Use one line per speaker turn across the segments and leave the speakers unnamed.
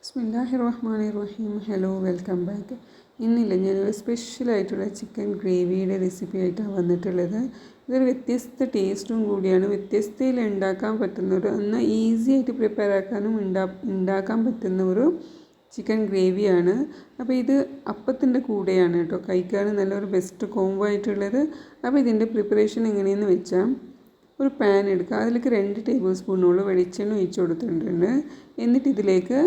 ബിസ്മില്ലാഹിർ റഹ്മാനിർ റഹീം. Hello, welcome back. ഇന്നില്ല ഞാനൊരു സ്പെഷ്യലായിട്ടുള്ള ചിക്കൻ ഗ്രേവിയുടെ റെസിപ്പി ആയിട്ടാണ് വന്നിട്ടുള്ളത്. ഇതൊരു വ്യത്യസ്ത ടേസ്റ്റും കൂടിയാണ്. വ്യത്യസ്തയിൽ ഉണ്ടാക്കാൻ പറ്റുന്ന എന്നാൽ ഈസി ആയിട്ട് പ്രിപ്പയർ ആക്കാനും ഉണ്ടാക്കാൻ പറ്റുന്ന ഒരു ചിക്കൻ ഗ്രേവിയാണ്. അപ്പോൾ ഇത് അപ്പത്തിൻ്റെ കൂടെയാണ് കേട്ടോ കഴിക്കാൻ നല്ലൊരു ബെസ്റ്റ് കോംബോ ആയിട്ടുള്ളത്. അപ്പോൾ ഇതിൻ്റെ പ്രിപ്പറേഷൻ എങ്ങനെയെന്ന് വെച്ചാൽ, ഒരു പാൻ എടുക്കുക, അതിലേക്ക് 2 ടേബിൾ സ്പൂണോളം വെളിച്ചെണ്ണ ഒഴിച്ച് കൊടുത്തിട്ടുണ്ട്. എന്നിട്ട് ഇതിലേക്ക്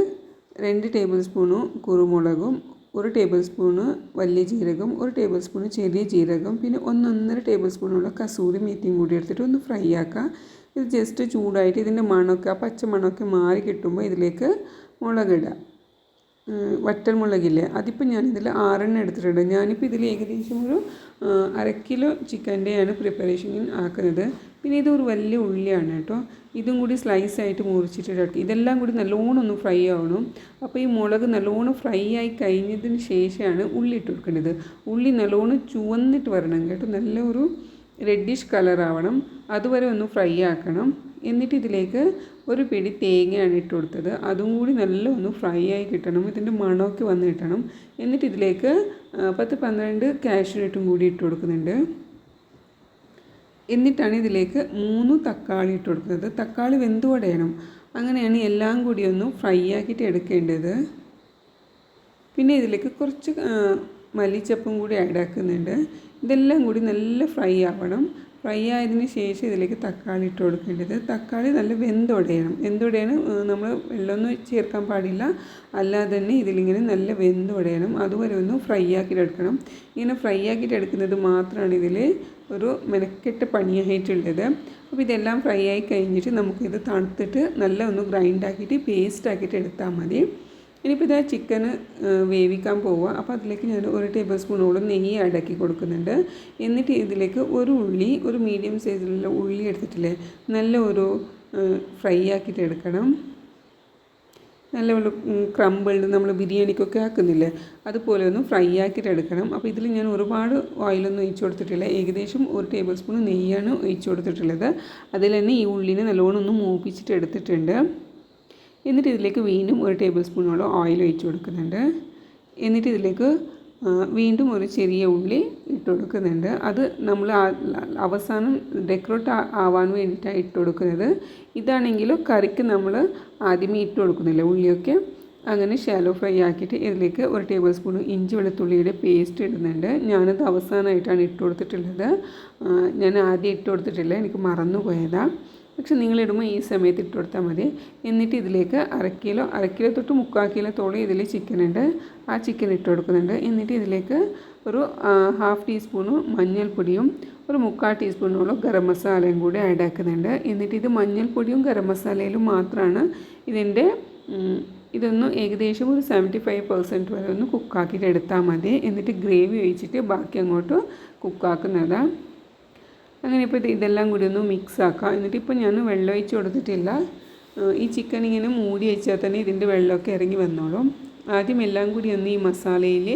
2 ടേബിൾ സ്പൂണ് കുരുമുളകും, 1 ടേബിൾ സ്പൂണ് വലിയ ജീരകം, 1 ടേബിൾ സ്പൂണ് ചെറിയ ജീരകം, പിന്നെ 1.5 ടേബിൾ സ്പൂണുള്ള കസൂരി മേത്തിയും കൂടി എടുത്തിട്ട് ഒന്ന് ഫ്രൈ ആക്കുക. ഇത് ജസ്റ്റ് ചൂടായിട്ട് ഇതിൻ്റെ മണമൊക്കെ, ആ പച്ച മണമൊക്കെ മാറി കിട്ടുമ്പോൾ ഇതിലേക്ക് മുളകിടുക. വറ്റൽ മുളകില്ലേ, അതിപ്പോൾ ഞാനിതിൽ 6 എടുത്തിട്ടുണ്ട്. ഞാനിപ്പോൾ ഇതിൽ ഏകദേശം ഒരു 1/2 കിലോ ചിക്കൻ്റെയാണ് പ്രിപ്പറേഷൻ ആക്കുന്നത്. പിന്നെ ഇതൊരു വലിയ ഉള്ളിയാണ് കേട്ടോ, ഇതും കൂടി സ്ലൈസായിട്ട് മുറിച്ചിട്ട് ഇതെല്ലാം കൂടി നല്ലോണം ഒന്ന് ഫ്രൈ ആവണം. അപ്പോൾ ഈ മുളക് നല്ലോണം ഫ്രൈ ആയി കഴിഞ്ഞതിന് ശേഷമാണ് ഉള്ളി ഇട്ട് കൊടുക്കേണ്ടത്. ഉള്ളി നല്ലോണം ചുവന്നിട്ട് വരണം കേട്ടോ, നല്ല ഒരു റെഡിഷ് കളറാവണം, അതുവരെ ഒന്ന് ഫ്രൈ ആക്കണം. എന്നിട്ട് ഇതിലേക്ക് ഒരു പിടി തേങ്ങയാണ് ഇട്ട് കൊടുത്തത്, അതും കൂടി നല്ല ഒന്ന് ഫ്രൈ ആയി കിട്ടണം, ഇതിൻ്റെ മണമൊക്കെ വന്ന് കിട്ടണം. എന്നിട്ട് ഇതിലേക്ക് 10-12 കാഷ്യൂനട്ടും കൂടി ഇട്ട് കൊടുക്കുന്നുണ്ട്. എന്നിട്ടാണ് ഇതിലേക്ക് 3 തക്കാളി ഇട്ട് കൊടുക്കുന്നത്. തക്കാളി വെന്തുടയണം, അങ്ങനെയാണ് എല്ലാം കൂടി ഒന്ന് ഫ്രൈ ആക്കിയിട്ട് എടുക്കേണ്ടത്. പിന്നെ ഇതിലേക്ക് കുറച്ച് മല്ലിച്ചപ്പും കൂടി ആഡ് ആക്കുന്നുണ്ട്. ഇതെല്ലാം കൂടി നല്ല ഫ്രൈ ആവണം. ഫ്രൈ ആയതിന് ശേഷം ഇതിലേക്ക് തക്കാളി ഇട്ട് കൊടുക്കേണ്ടത്. തക്കാളി നല്ല വെന്തുടയണം, നമ്മൾ വെള്ളമൊന്നും ചേർക്കാൻ പാടില്ല, അല്ലാതെ തന്നെ ഇതിലിങ്ങനെ നല്ല വെന്തുടയണം, അതുവരെ ഒന്ന് ഫ്രൈ ആക്കിയിട്ട് എടുക്കണം. ഇങ്ങനെ ഫ്രൈ ആക്കിയിട്ട് എടുക്കുന്നത് മാത്രമാണ് ഇതിൽ ഒരു മെനക്കെട്ട പണിയായിട്ടുള്ളത്. അപ്പോൾ ഇതെല്ലാം ഫ്രൈ ആയി കഴിഞ്ഞിട്ട് നമുക്കിത് തണുത്തിട്ട് നല്ല ഒന്ന് ഗ്രൈൻഡാക്കിയിട്ട് പേസ്റ്റാക്കിയിട്ട് എടുത്താൽ മതി. ഇനിയിപ്പോൾ ഇതാ ചിക്കന് വേവിക്കാൻ പോവുക. അപ്പോൾ അതിലേക്ക് ഞാൻ 1 ടേബിൾ സ്പൂണോളം നെയ്യ് ആഡാക്കി കൊടുക്കുന്നുണ്ട്. എന്നിട്ട് ഇതിലേക്ക് ഒരു മീഡിയം സൈസിലുള്ള ഉള്ളി എടുത്തിട്ടില്ലേ, നല്ല ഒരു ഫ്രൈ ആക്കിയിട്ട് എടുക്കണം. നല്ല ഒരു ക്രമ്പിൾഡ് നമ്മൾ ബിരിയാണിക്കൊക്കെ ആക്കുന്നില്ലേ, അതുപോലെ ഒന്ന് ഫ്രൈ ആക്കിയിട്ട് എടുക്കണം. അപ്പോൾ ഇതിൽ ഞാൻ ഒരുപാട് ഓയിലൊന്നും ഒഴിച്ച് കൊടുത്തിട്ടില്ല, ഏകദേശം 1 ടേബിൾ സ്പൂൺ നെയ്യാണ് ഒഴിച്ച് കൊടുത്തിട്ടുള്ളത്. അതിൽ തന്നെ ഈ ഉള്ളിനെ നല്ലോണം ഒന്ന് മൂപ്പിച്ചിട്ട് എടുത്തിട്ടുണ്ട്. എന്നിട്ട് ഇതിലേക്ക് വീണ്ടും 1 ടേബിൾ സ്പൂണോളം ഓയിൽ ഒഴിച്ച് കൊടുക്കുന്നുണ്ട്. എന്നിട്ട് ഇതിലേക്ക് വീണ്ടും ഒരു ചെറിയ ഉള്ളി ഇട്ട് കൊടുക്കുന്നുണ്ട്. അത് നമ്മൾ അവസാനം ഡെക്കറേറ്റ് ആവാൻ വേണ്ടിയിട്ടാണ് ഇട്ട് കൊടുക്കുന്നത്. ഇതാണെങ്കിലും കറിക്ക് നമ്മൾ ആദ്യമേ ഇട്ട് കൊടുക്കുന്നില്ല ഉള്ളിയൊക്കെ. അങ്ങനെ ഷാലോ ഫ്രൈ ആക്കിയിട്ട് ഇതിലേക്ക് 1 ടേബിൾ സ്പൂൺ ഇഞ്ചി വെളുത്തുള്ളിയുടെ പേസ്റ്റ് ഇടുന്നുണ്ട്. ഞാനത് അവസാനമായിട്ടാണ് ഇട്ട് കൊടുത്തിട്ടുള്ളത്, ഞാൻ ആദ്യം ഇട്ട് കൊടുത്തിട്ടില്ല, എനിക്ക് മറന്നു പോയതാണ്. പക്ഷെ നിങ്ങളിടുമ്പോൾ ഈ സമയത്ത് ഇട്ട് കൊടുത്താൽ മതി. എന്നിട്ട് ഇതിലേക്ക് 1/2 കിലോ തൊട്ട് 3/4 കിലോത്തോളം ഇതിൽ ചിക്കനുണ്ട്, ആ ചിക്കൻ ഇട്ട് കൊടുക്കുന്നുണ്ട്. എന്നിട്ട് ഇതിലേക്ക് ഒരു 1/2 ടീസ്പൂണ് മഞ്ഞൾപ്പൊടിയും 1/4 ടീസ്പൂണോളം ഗരം മസാലയും കൂടി ആഡ് ആക്കുന്നുണ്ട്. എന്നിട്ട് ഇത് മഞ്ഞൾപ്പൊടിയും ഗരം മസാലയിലും മാത്രമാണ് ഇതൊന്ന് ഏകദേശം ഒരു 75% വരെ ഒന്ന് കുക്കാക്കിയിട്ട് എടുത്താൽ മതി. എന്നിട്ട് ഗ്രേവി ഒഴിച്ചിട്ട് ബാക്കി അങ്ങോട്ട് കുക്കാക്കുന്നതാണ്. അങ്ങനെ ഇപ്പോൾ ഇതെല്ലാം കൂടി ഒന്ന് മിക്സ് ആക്കാം. എന്നിട്ട് ഇപ്പോൾ ഞാൻ വെള്ളം ഒഴിച്ച് കൊടുത്തിട്ടില്ല, ഈ ചിക്കൻ ഇങ്ങനെ മൂടി വെച്ചാൽ തന്നെ ഇതിൻ്റെ വെള്ളമൊക്കെ ഇറങ്ങി വന്നോളും. ആദ്യം എല്ലാം കൂടി ഒന്ന് ഈ മസാലയിൽ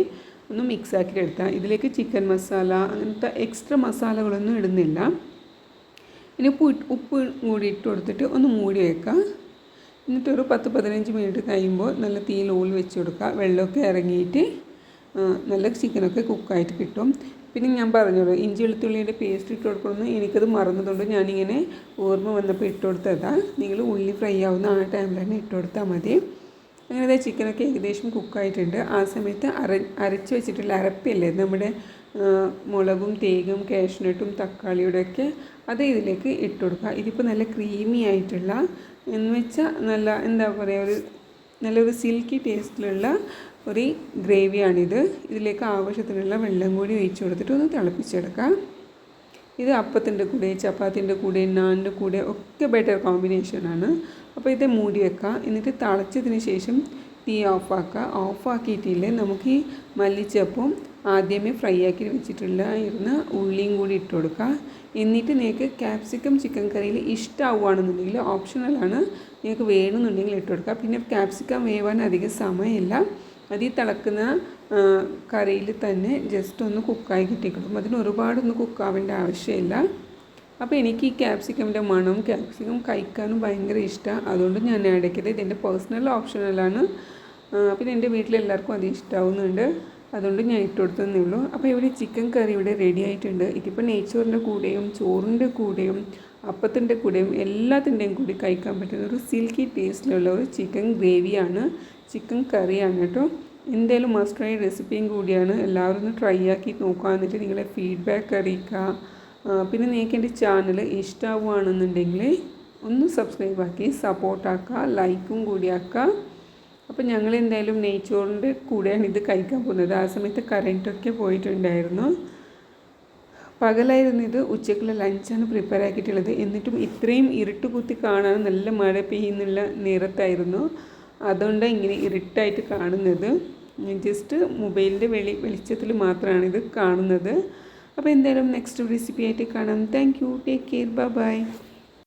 ഒന്ന് മിക്സ് ആക്കിയിട്ട് എടുത്താൽ, ഇതിലേക്ക് ചിക്കൻ മസാല അങ്ങനത്തെ എക്സ്ട്രാ മസാലകളൊന്നും ഇടുന്നില്ല. ഇനി ഉപ്പ് കൂടി ഇട്ട് കൊടുത്തിട്ട് ഒന്ന് മൂടി വെക്കുക. എന്നിട്ടൊരു 10-15 മിനിറ്റ് കഴിയുമ്പോൾ നല്ല തീയിൽ ഓയിൽ വെച്ച് കൊടുക്കുക. വെള്ളമൊക്കെ ഇറങ്ങിയിട്ട് നല്ല ചിക്കനൊക്കെ കുക്കായിട്ട് കിട്ടും. പിന്നെ ഞാൻ പറഞ്ഞല്ലോ ഇഞ്ചി വെളുത്തുള്ളിയുടെ പേസ്റ്റ് ഇട്ട് കൊടുക്കണമെന്ന്, എനിക്കത് മറന്നതുകൊണ്ട് ഞാനിങ്ങനെ ഓർമ്മ വന്നപ്പോൾ ഇട്ട് കൊടുത്തതാണ്. നിങ്ങൾ ഉള്ളി ഫ്രൈ ആവുന്ന ആ ടൈമിൽ തന്നെ ഇട്ട് കൊടുത്താൽ മതി. അങ്ങനെ ചിക്കനൊക്കെ ഏകദേശം കുക്കായിട്ടുണ്ട്. ആ സമയത്ത് അരച്ച് വെച്ചിട്ടുള്ള അരപ്പില്ലേ, നമ്മുടെ മുളകും തേങ്ങയും കാഷ്യൂനട്ടും തക്കാളിയുടെയൊക്കെ, അത് ഇതിലേക്ക് ഇട്ട് കൊടുക്കുക. ഇതിപ്പോൾ നല്ല ക്രീമി ആയിട്ടുള്ള, എന്ന് വെച്ചാൽ നല്ല എന്താ പറയുക, നല്ലൊരു സിൽക്കി ടേസ്റ്റിലുള്ള ഒരു ഗ്രേവിയാണിത്. ഇതിലേക്ക് ആവശ്യത്തിനുള്ള വെള്ളം കൂടി ഒഴിച്ച് കൊടുത്തിട്ട് ഒന്ന് തിളപ്പിച്ചെടുക്കാം. ഇത് അപ്പത്തിൻ്റെ കൂടെ, ചപ്പാത്തിൻ്റെ കൂടെ, നാനിൻ്റെ കൂടെ ഒക്കെ ബെറ്റർ കോമ്പിനേഷനാണ്. അപ്പോൾ ഇത് മൂടി വെക്കുക. എന്നിട്ട് തിളച്ചതിന് ശേഷം തീ ഓഫാക്കിയിട്ടില്ലേ, നമുക്ക് ഈ മല്ലിച്ചപ്പും ആദ്യമേ ഫ്രൈ ആക്കി വെച്ചിട്ടുള്ള ഉള്ളിയും കൂടി ഇട്ട് കൊടുക്കുക. എന്നിട്ട് നിങ്ങൾക്ക് ക്യാപ്സിക്കം ചിക്കൻ കറിയിൽ ഇഷ്ടമാവുകയാണെന്നുണ്ടെങ്കിൽ ഓപ്ഷണലാണ്, നിങ്ങൾക്ക് വേണമെന്നുണ്ടെങ്കിൽ ഇട്ട് കൊടുക്കുക. പിന്നെ ക്യാപ്സിക്കം വേവാൻ അധികം സമയമില്ല, അത് ഈ തിളക്കുന്ന കറിയിൽ തന്നെ ജസ്റ്റ് ഒന്ന് കുക്കായി കിട്ടിക്കിടും, അതിന് ഒരുപാടൊന്നും കുക്കാവേണ്ട ആവശ്യമില്ല. അപ്പോൾ എനിക്ക് ഈ ക്യാപ്സിക്കമിൻ്റെ മണം, ക്യാപ്സിക്കം കഴിക്കാനും ഭയങ്കര ഇഷ്ടമാണ്, അതുകൊണ്ട് ഞാൻ ആഡ് ആക്കിയത്. ഇതെൻ്റെ പേഴ്സണൽ ഓപ്ഷനലാണ്, പിന്നെ എൻ്റെ വീട്ടിലെല്ലാവർക്കും അത് ഇഷ്ടമാവുന്നുണ്ട്, അതുകൊണ്ട് ഞാൻ ഇട്ട് കൊടുത്തതേ ഉള്ളൂ. അപ്പോൾ ഇവിടെ ചിക്കൻ കറി ഇവിടെ റെഡി ആയിട്ടുണ്ട്. ഇതിപ്പോൾ നെയ്ച്ചോറിൻ്റെ കൂടെയും ചോറിൻ്റെ കൂടെയും അപ്പത്തിൻ്റെ കൂടെയും എല്ലാത്തിൻ്റെയും കൂടി കഴിക്കാൻ പറ്റുന്ന ഒരു സിൽക്കി ടേസ്റ്റിലുള്ള ഒരു ചിക്കൻ ഗ്രേവിയാണ്, ചിക്കൻ കറിയാണ് കേട്ടോ. എന്തായാലും മസ്റ്റ് ട്രൈ റെസിപ്പിയും കൂടിയാണ്. എല്ലാവരും ഒന്ന് ട്രൈ ആക്കി നോക്കുക, എന്നിട്ട് നിങ്ങളെ ഫീഡ്ബാക്ക് അറിയിക്കുക. പിന്നെ നിങ്ങൾക്ക് എൻ്റെ ചാനൽ ഇഷ്ടമാവുകയാണെന്നുണ്ടെങ്കിൽ ഒന്ന് സബ്സ്ക്രൈബ് ആക്കി സപ്പോർട്ടാക്കുക, ലൈക്കും കൂടി ആക്കുക. അപ്പോൾ ഞങ്ങൾ എന്തായാലും നെയ്ച്ചോറിൻ്റെ കൂടെയാണ് ഇത് കഴിക്കാൻ പോകുന്നത്. ആ സമയത്ത് കറൻറ്റൊക്കെ പോയിട്ടുണ്ടായിരുന്നു. പകലായിരുന്നു ഇത്, ഉച്ചക്കുള്ള ലഞ്ചാണ് പ്രിപ്പയർ ആക്കിയിട്ടുള്ളത്. എന്നിട്ടും ഇത്രയും ഇരുട്ട് കുത്തി കാണാൻ നല്ല മഴ പെയ്യുന്നുള്ള നേരത്തായിരുന്നു, അതുകൊണ്ട് ഇങ്ങനെ ഇരുട്ടായിട്ട് കാണുന്നത്. ജസ്റ്റ് മൊബൈലിൻ്റെ വെളിച്ചത്തിൽ മാത്രമാണ് ഇത് കാണുന്നത്. അപ്പോൾ എന്തായാലും നെക്സ്റ്റ് റെസിപ്പി ആയിട്ട് കാണാം. Thank you, take care, bye bye.